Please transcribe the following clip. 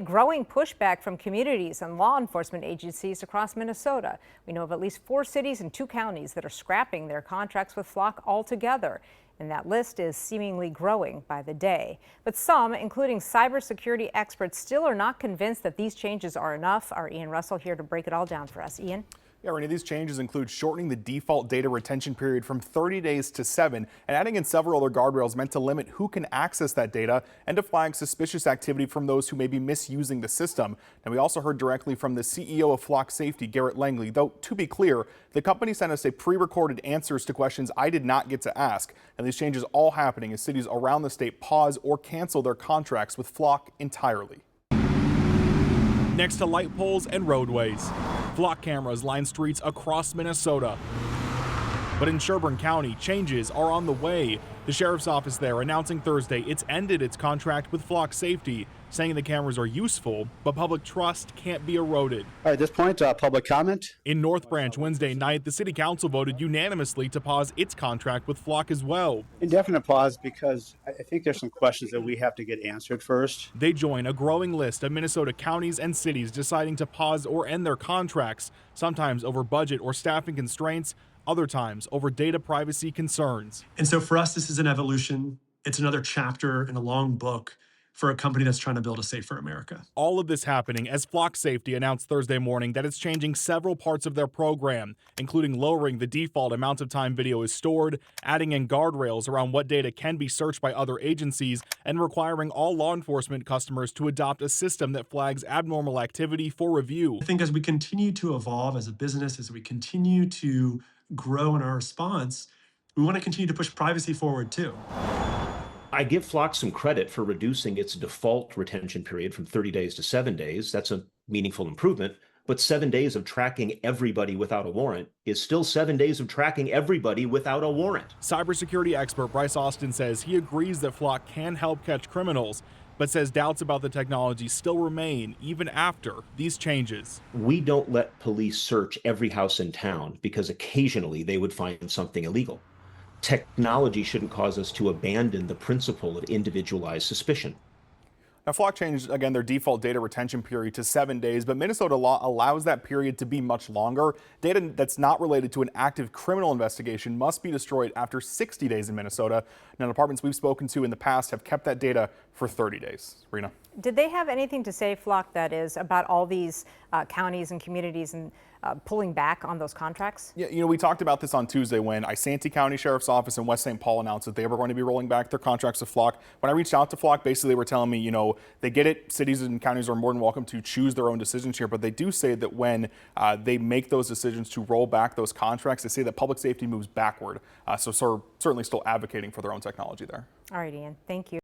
Growing pushback from communities and law enforcement agencies across Minnesota. We know of at least 4 cities and 2 counties that are scrapping their contracts with Flock altogether. And that list is seemingly growing by the day. But some, including cybersecurity experts, still are not convinced that these changes are enough. Our Ian Russell here to break it all down for us. Ian? Yeah, Renee, these changes include shortening the default data retention period from 30 days to 7 and adding in several other guardrails meant to limit who can access that data and to flag suspicious activity from those who may be misusing the system. And we also heard directly from the CEO of Flock Safety, Garrett Langley, though to be clear, the company sent us a pre-recorded answers to questions I did not get to ask. And these changes all happening as cities around the state pause or cancel their contracts with Flock entirely. Next to light poles and roadways, Flock cameras line streets across Minnesota. But in Sherburne County, changes are on the way. The sheriff's office there announcing Thursday it's ended its contract with Flock Safety, saying the cameras are useful, but public trust can't be eroded. At this point, public comment. In North Branch Wednesday night, the city council voted unanimously to pause its contract with Flock as well. Indefinite pause because I think there's some questions that we have to get answered first. They join a growing list of Minnesota counties and cities deciding to pause or end their contracts, sometimes over budget or staffing constraints, other times over data privacy concerns. And so for us, this is an evolution. It's another chapter in a long book for a company that's trying to build a safer America. All of this happening as Flock Safety announced Thursday morning that it's changing several parts of their program, including lowering the default amount of time video is stored, adding in guardrails around what data can be searched by other agencies, and requiring all law enforcement customers to adopt a system that flags abnormal activity for review. I think as we continue to evolve as a business, as we continue to grow in our response, we want to continue to push privacy forward too. I give Flock some credit for reducing its default retention period from 30 days to 7 days. That's a meaningful improvement. But 7 days of tracking everybody without a warrant is still 7 days of tracking everybody without a warrant. Cybersecurity expert Bryce Austin says he agrees that Flock can help catch criminals, but says doubts about the technology still remain even after these changes. We don't let police search every house in town because occasionally they would find something illegal. Technology shouldn't cause us to abandon the principle of individualized suspicion. Now, Flock changed, again, their default data retention period to 7 days, but Minnesota law allows that period to be much longer. Data that's not related to an active criminal investigation must be destroyed after 60 days in Minnesota. Now, departments we've spoken to in the past have kept that data for 30 days. Rena. Did they have anything to say, Flock, that is, about all these counties and communities and pulling back on those contracts? Yeah, we talked about this on Tuesday when Isanti County Sheriff's Office in West St. Paul announced that they were going to be rolling back their contracts with Flock. When I reached out to Flock, basically they were telling me, they get it. Cities and counties are more than welcome to choose their own decisions here, but they do say that when they make those decisions to roll back those contracts, they say that public safety moves backward. So certainly still advocating for their own technology there. All right, Ian, thank you.